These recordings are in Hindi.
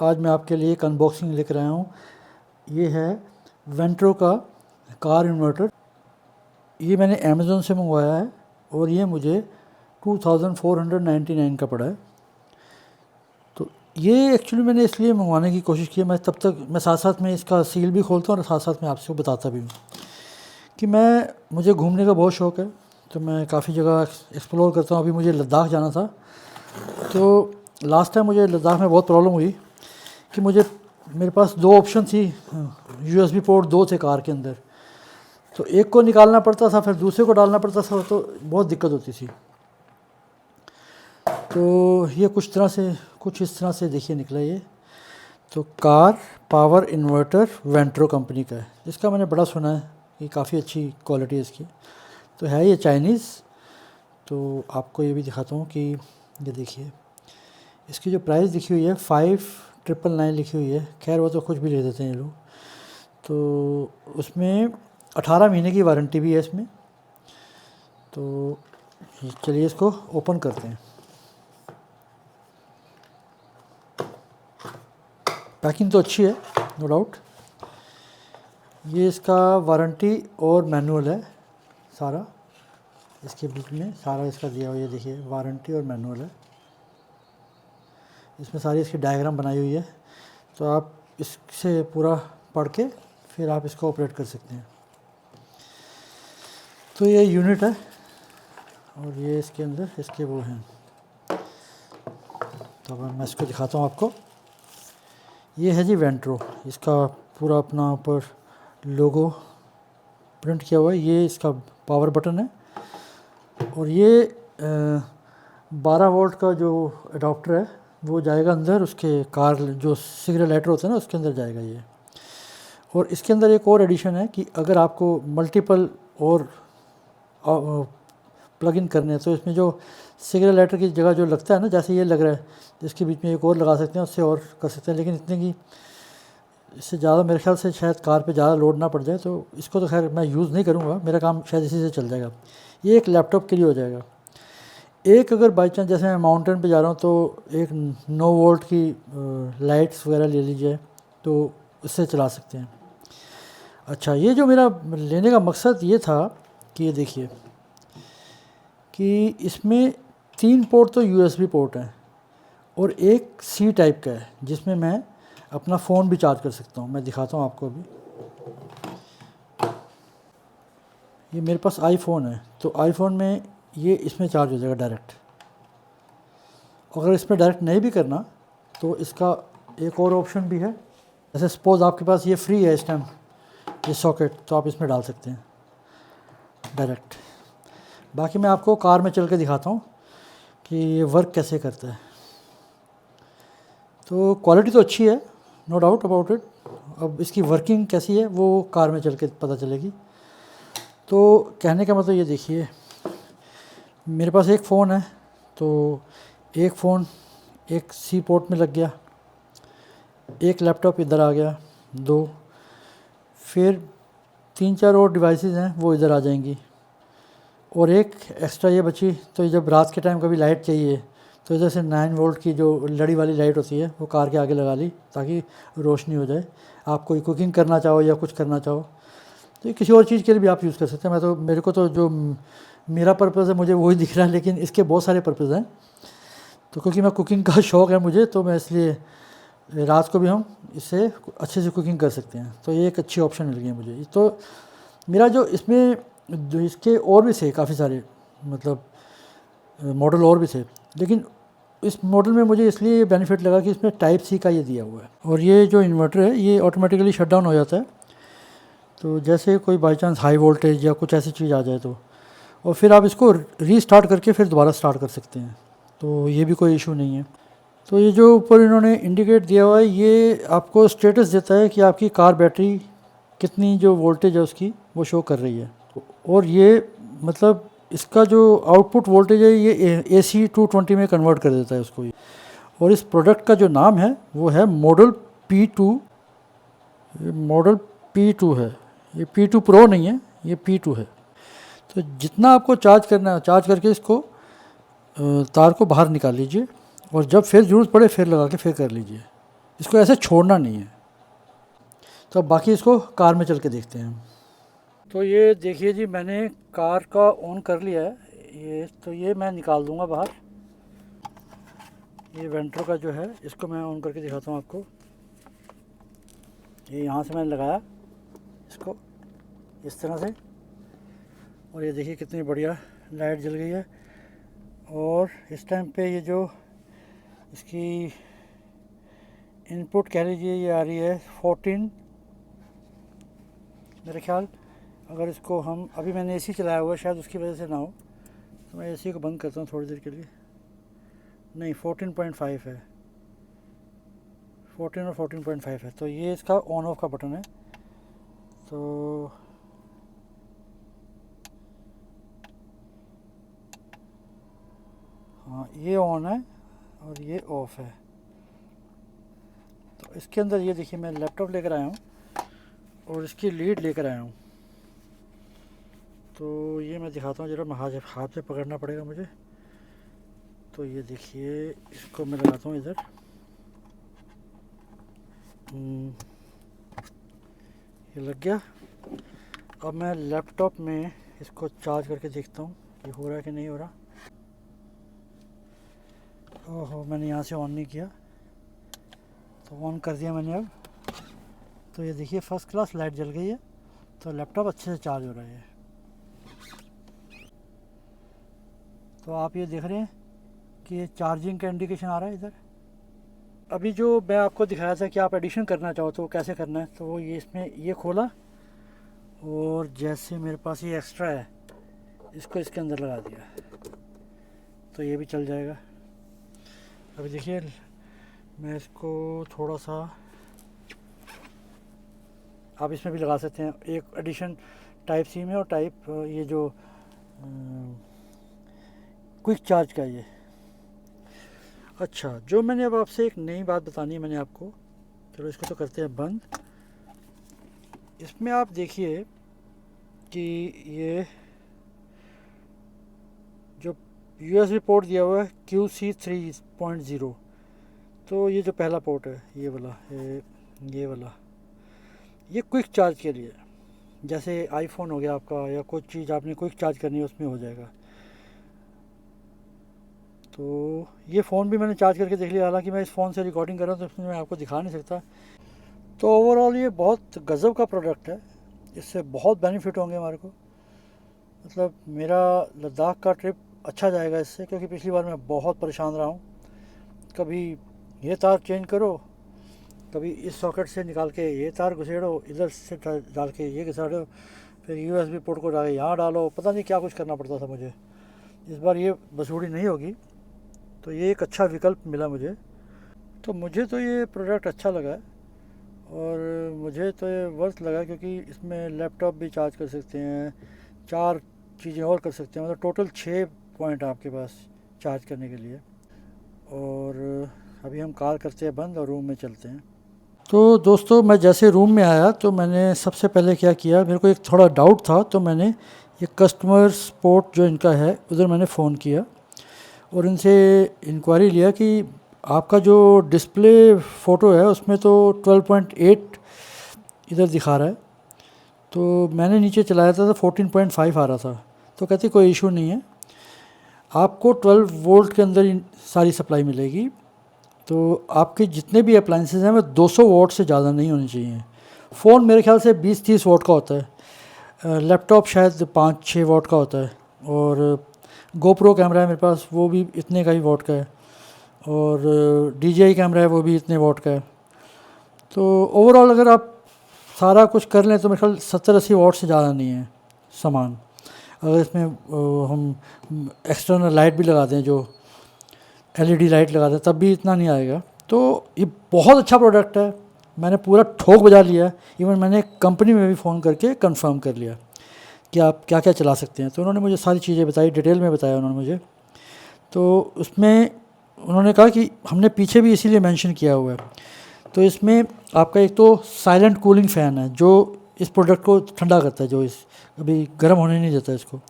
आज मैं आपके लिए एक अनबॉक्सिंग लेकर आया हूँ। ये है वेंट्रो का कार इन्वर्टर। ये मैंने अमेज़ोन से मंगवाया है और ये मुझे 2499 का पड़ा है। तो ये एक्चुअली मैंने इसलिए मंगवाने की कोशिश की है, मैं तब तक मैं साथ साथ में इसका सील भी खोलता हूँ और साथ साथ में आपसे बताता भी हूँ कि मुझे घूमने का बहुत शौक़ है। तो मैं काफ़ी जगह एक्सप्लोर करता हूँ। अभी मुझे लद्दाख जाना था, तो लास्ट टाइम मुझे लद्दाख में बहुत प्रॉब्लम हुई कि मेरे पास दो ऑप्शन थी, USB पोर्ट दो थे कार के अंदर। तो एक को निकालना पड़ता था, फिर दूसरे को डालना पड़ता था, तो बहुत दिक्कत होती थी। तो ये कुछ इस तरह से देखिए निकला ये। तो car power inverter ventro company का है, जिसका मैंने बड़ा सुना है कि काफ़ी अच्छी क्वालिटी है इसकी। तो है ये चाइनीज़। तो आपको ये भी दिखाता हूँ कि ये देखिए इसकी जो प्राइस लिखी हुई है 5999 लिखी हुई है। खैर वो तो कुछ भी ले देते हैं ये लोग। तो उसमें 18 महीने की वारंटी भी है इसमें। तो चलिए इसको ओपन करते हैं। पैकिंग तो अच्छी है, नो डाउट। ये इसका वारंटी और मैनुअल है सारा, इसके बुक में सारा इसका दिया हुआ। ये देखिए वारंटी और मैनुअल है, इसमें सारी इसकी डायग्राम बनाई हुई है। तो आप इससे पूरा पढ़ के फिर आप इसको ऑपरेट कर सकते हैं। तो ये यूनिट है और ये इसके अंदर इसके वो हैं। तो अब मैं इसको दिखाता हूँ आपको। ये है जी वेंट्रो, इसका पूरा अपना ऊपर लोगो प्रिंट किया हुआ है। ये इसका पावर बटन है और ये 12 वोल्ट का जो अडॉप्टर है वो जाएगा अंदर, उसके कार जो सिग्नल लाइटर होता है ना उसके अंदर जाएगा ये। और इसके अंदर एक और एडिशन है कि अगर आपको मल्टीपल और प्लग इन करने हैं तो इसमें जो सिग्नल लाइटर की जगह जो लगता है ना, जैसे ये लग रहा है, जिसके बीच में एक और लगा सकते हैं, उससे और कर सकते हैं। लेकिन इतने की इससे ज़्यादा मेरे ख्याल से शायद कार पे ज़्यादा लोड ना पड़ जाए, तो इसको तो खैर मैं यूज़ नहीं करूँगा, मेरा काम शायद इसी से चल जाएगा। ये एक लैपटॉप के लिए हो जाएगा। एक अगर बाई चांस जैसे मैं माउंटेन पे जा रहा हूँ तो एक 9 वोल्ट की लाइट्स वगैरह ले लीजिए, तो उससे चला सकते हैं। अच्छा, ये जो मेरा लेने का मकसद ये था कि ये देखिए कि इसमें 3 पोर्ट तो USB पोर्ट हैं और एक C टाइप का है, जिसमें मैं अपना फ़ोन भी चार्ज कर सकता हूँ। मैं दिखाता हूँ आपको अभी। ये मेरे पास आईफोन है, तो आईफोन में ये इसमें चार्ज हो जाएगा डायरेक्ट। अगर इसमें डायरेक्ट नहीं भी करना तो इसका एक और ऑप्शन भी है। जैसे सपोज़ आपके पास ये फ्री है इस टाइम ये सॉकेट, तो आप इसमें डाल सकते हैं डायरेक्ट। बाकी मैं आपको कार में चल के दिखाता हूँ कि ये वर्क कैसे करता है। तो क्वालिटी तो अच्छी है, नो डाउट अबाउट इट। अब इसकी वर्किंग कैसी है वो कार में चल के पता चलेगी। तो कहने का मतलब ये देखिए, मेरे पास एक फ़ोन है, तो एक फ़ोन एक C पोर्ट में लग गया, एक लैपटॉप इधर आ गया, 2, फिर 3-4 और डिवाइसेस हैं वो इधर आ जाएंगी, और एक एक्स्ट्रा ये बची। तो जब रात के टाइम कभी लाइट चाहिए तो इधर से 9 वोल्ट की जो लड़ी वाली लाइट होती है वो कार के आगे लगा ली, ताकि रोशनी हो जाए। आप कोई कुकिंग करना चाहो या कुछ करना चाहो तो किसी और चीज़ के लिए भी आप यूज़ कर सकते हैं। मेरे को तो जो मेरा पर्पज़ है मुझे वही दिख रहा है, लेकिन इसके बहुत सारे पर्पज़ हैं। तो क्योंकि मैं कुकिंग का शौक़ है मुझे, तो मैं इसलिए रात को भी हम इससे अच्छे से कुकिंग कर सकते हैं। तो ये एक अच्छी ऑप्शन मिल गई है मुझे। तो मेरा जो इसमें जो इसके और भी थे काफ़ी सारे, मतलब मॉडल और भी थे, लेकिन इस मॉडल में मुझे इसलिए ये बेनिफिट लगा कि इसमें टाइप C का ये दिया हुआ है। और ये जो इन्वर्टर है ये ऑटोमेटिकली शट डाउन हो जाता है। तो जैसे कोई बाई चांस हाई वोल्टेज या कुछ ऐसी चीज़ आ जाए तो, और फिर आप इसको रीस्टार्ट करके फिर दोबारा स्टार्ट कर सकते हैं। तो ये भी कोई इशू नहीं है। तो ये जो ऊपर इन्होंने इंडिकेट दिया हुआ है ये आपको स्टेटस देता है कि आपकी कार बैटरी कितनी जो वोल्टेज है उसकी वो शो कर रही है। और ये मतलब इसका जो आउटपुट वोल्टेज है ये AC 220 में कन्वर्ट कर देता है उसको। और इस प्रोडक्ट का जो नाम है वो है मॉडल P2। ये मॉडल P2 है, ये P2 प्रो नहीं है, ये P2 है। तो जितना आपको चार्ज करना है चार्ज करके इसको तार को बाहर निकाल लीजिए, और जब फिर ज़रूरत पड़े फिर लगा के फिर कर लीजिए। इसको ऐसे छोड़ना नहीं है। तो अब बाकी इसको कार में चल के देखते हैं हम। तो ये देखिए जी, मैंने कार का ऑन कर लिया है। ये तो ये मैं निकाल दूंगा बाहर। ये वेंट्रो का जो है इसको मैं ऑन करके दिखाता हूँ आपको। ये यहाँ से मैंने लगाया इसको इस तरह से, और ये देखिए कितनी बढ़िया लाइट जल गई है। और इस टाइम पे ये जो इसकी इनपुट कह लीजिए ये आ रही है 14 मेरे ख्याल। अगर इसको हम, अभी मैंने एसी चलाया हुआ है, शायद उसकी वजह से ना हो, तो मैं एसी को बंद करता हूँ थोड़ी देर के लिए। नहीं, 14.5 है, 14 और 14.5 है। तो ये इसका ऑन ऑफ का बटन है। तो हाँ, ये ऑन है और ये ऑफ़ है। तो इसके अंदर ये देखिए, मैं लैपटॉप लेकर आया हूँ और इसकी लीड लेकर आया हूँ। तो ये मैं दिखाता हूँ ज़रा, मैं हाथ से पकड़ना पड़ेगा मुझे। तो ये देखिए, इसको मैं लगाता हूँ इधर। ये लग गया। अब मैं लैपटॉप में इसको चार्ज करके देखता हूँ कि हो रहा है कि नहीं हो रहा। ओहो, मैंने यहाँ से ऑन नहीं किया, तो ऑन कर दिया मैंने अब। तो ये देखिए फर्स्ट क्लास लाइट जल गई है। तो लैपटॉप अच्छे से चार्ज हो रहा है। तो आप ये देख रहे हैं कि ये चार्जिंग का इंडिकेशन आ रहा है इधर। अभी जो मैं आपको दिखाया था कि आप एडिशन करना चाहो तो कैसे करना है, तो वो ये इसमें ये खोला और जैसे मेरे पास ये एक्स्ट्रा है इसको इसके अंदर लगा दिया, तो ये भी चल जाएगा। अभी देखिए, मैं इसको थोड़ा सा, आप इसमें भी लगा सकते हैं, एक एडिशन टाइप सी में और टाइप ये जो क्विक चार्ज का ये। अच्छा, जो मैंने अब आपसे एक नई बात बतानी है मैंने आपको, चलो इसको तो करते हैं बंद। इसमें आप देखिए कि ये जो USB पोर्ट दिया हुआ है QC 3.0, तो ये जो पहला पोर्ट है ये वाला, ये वाला, ये क्विक चार्ज के लिए, जैसे आईफोन हो गया आपका या कुछ चीज़ आपने क्विक चार्ज करनी है उसमें हो जाएगा। तो ये फ़ोन भी मैंने चार्ज करके देख लिया, हालांकि मैं इस फ़ोन से रिकॉर्डिंग कर रहा हूँ तो इसमें मैं आपको दिखा नहीं सकता। तो ओवरऑल ये बहुत गज़ब का प्रोडक्ट है, इससे बहुत बेनिफिट होंगे हमारे को। मतलब मेरा लद्दाख का ट्रिप अच्छा जाएगा इससे, क्योंकि पिछली बार मैं बहुत परेशान रहा हूँ। कभी ये तार चेंज करो, कभी इस सॉकेट से निकाल के ये तार घुसेड़ो, इधर से डाल के ये घुसाड़ो, फिर USB पोर्ट को डाल यहाँ डालो, पता नहीं क्या कुछ करना पड़ता था मुझे। इस बार ये बसूड़ी नहीं होगी, तो ये एक अच्छा विकल्प मिला मुझे। तो मुझे तो ये प्रोडक्ट अच्छा लगा है और मुझे तो ये वर्थ लगा, क्योंकि इसमें लैपटॉप भी चार्ज कर सकते हैं, 4 चीज़ें और कर सकते हैं, मतलब टोटल 6 पॉइंट आपके पास चार्ज करने के लिए। और अभी हम कार करते हैं बंद और रूम में चलते हैं। तो दोस्तों, मैं जैसे रूम में आया तो मैंने सबसे पहले क्या किया, मेरे को एक थोड़ा डाउट था, तो मैंने ये कस्टमर सपोर्ट जो इनका है उधर मैंने फ़ोन किया और इनसे इंक्वायरी लिया कि आपका जो डिस्प्ले फ़ोटो है उसमें तो 12.8 इधर दिखा रहा है, तो मैंने नीचे चलाया था तो 14.5 आ रहा था। तो कहती कोई इशू नहीं है, आपको 12 वोल्ट के अंदर ही सारी सप्लाई मिलेगी। तो आपके जितने भी अप्लाइंसेस हैं वो 200 वोट से ज़्यादा नहीं होने चाहिए। फ़ोन मेरे ख्याल से 20-30 वोट का होता है, लैपटॉप शायद 5-6 वोट का होता है, और GoPro कैमरा है मेरे पास वो भी इतने का ही वोट का है, और DJI कैमरा है वो भी इतने वोट का है। तो ओवरऑल अगर आप सारा कुछ कर लें तो मेरे ख्याल 70-80 वोट से ज़्यादा नहीं है सामान। अगर इसमें हम एक्सटर्नल लाइट भी लगा दें, जो LED लाइट लगा दें, तब भी इतना नहीं आएगा। तो ये बहुत अच्छा प्रोडक्ट है, मैंने पूरा ठोक बजा लिया। इवन मैंने कंपनी में भी फ़ोन करके कंफर्म कर लिया कि आप क्या क्या चला सकते हैं। तो उन्होंने मुझे सारी चीज़ें बताई, डिटेल में बताया उन्होंने मुझे। तो उसमें उन्होंने कहा कि हमने पीछे भी इसीलिए मेंशन किया हुआ है। तो इसमें आपका एक तो साइलेंट कूलिंग फ़ैन है जो इस प्रोडक्ट को ठंडा करता है, जो इस अभी गर्म होने नहीं देता इसको।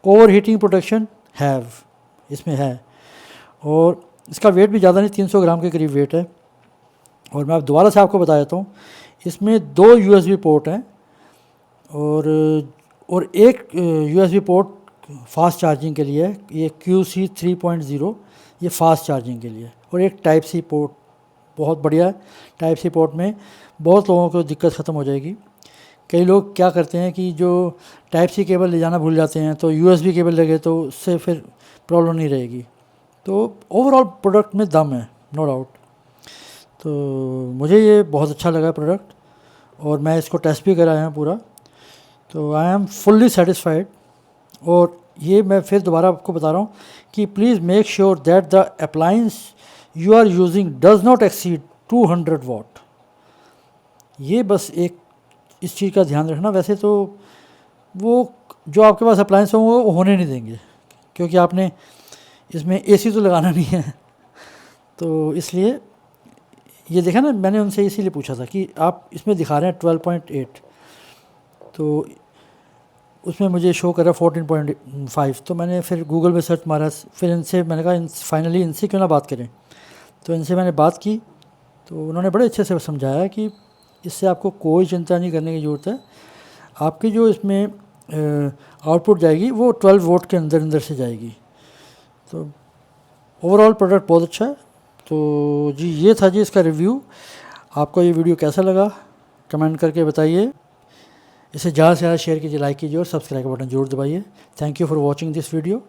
ओवर हीटिंग प्रोटेक्शन हैव इसमें है, और इसका वेट भी ज़्यादा नहीं, 300 ग्राम के करीब वेट है। और मैं अब दोबारा से आपको बता देता हूँ, इसमें 2 USB पोर्ट हैं और एक USB पोर्ट फास्ट चार्जिंग के लिए है, ये QC 3.0, ये फास्ट चार्जिंग के लिए, और एक टाइप सी पोर्ट बहुत बढ़िया है। टाइप सी पोर्ट में बहुत लोगों को दिक्कत ख़त्म हो जाएगी। कई लोग क्या करते हैं कि जो टाइप सी केबल ले जाना भूल जाते हैं, तो USB केबल लगे तो उससे फिर प्रॉब्लम नहीं रहेगी। तो ओवरऑल प्रोडक्ट में दम है, नो डाउट। तो मुझे ये बहुत अच्छा लगा प्रोडक्ट, और मैं इसको टेस्ट भी कराया है पूरा, तो आई एम फुल्ली सेटिस्फाइड। और ये मैं फिर दोबारा आपको बता रहा हूँ कि please make sure that the appliance you are using does not exceed 200 watt. ये बस एक इस चीज़ का ध्यान रखना। वैसे तो वो जो आपके पास अप्लायंस होंगे वो होने नहीं देंगे, क्योंकि आपने इसमें AC तो लगाना नहीं है। तो इसलिए ये देखा ना, मैंने उनसे इसीलिए पूछा था कि आप इसमें दिखा रहे हैं 12.8, तो उसमें मुझे शो कर रहा है 14.5। तो मैंने फिर गूगल में सर्च मारा, फिर इनसे मैंने कहा फाइनली इनसे क्यों ना बात करें। तो इनसे मैंने बात की, तो उन्होंने बड़े अच्छे से समझाया कि इससे आपको कोई चिंता नहीं करने की ज़रूरत है। आपकी जो इसमें आउटपुट जाएगी वो 12 वोल्ट के अंदर अंदर से जाएगी। तो ओवरऑल प्रोडक्ट बहुत अच्छा है। तो जी ये था जी इसका रिव्यू। आपको ये वीडियो कैसा लगा कमेंट करके बताइए। इसे ज़्यादा से ज़्यादा शेयर कीजिए, लाइक कीजिए और सब्सक्राइब का बटन जरूर दबाइए। Thank you for watching this video.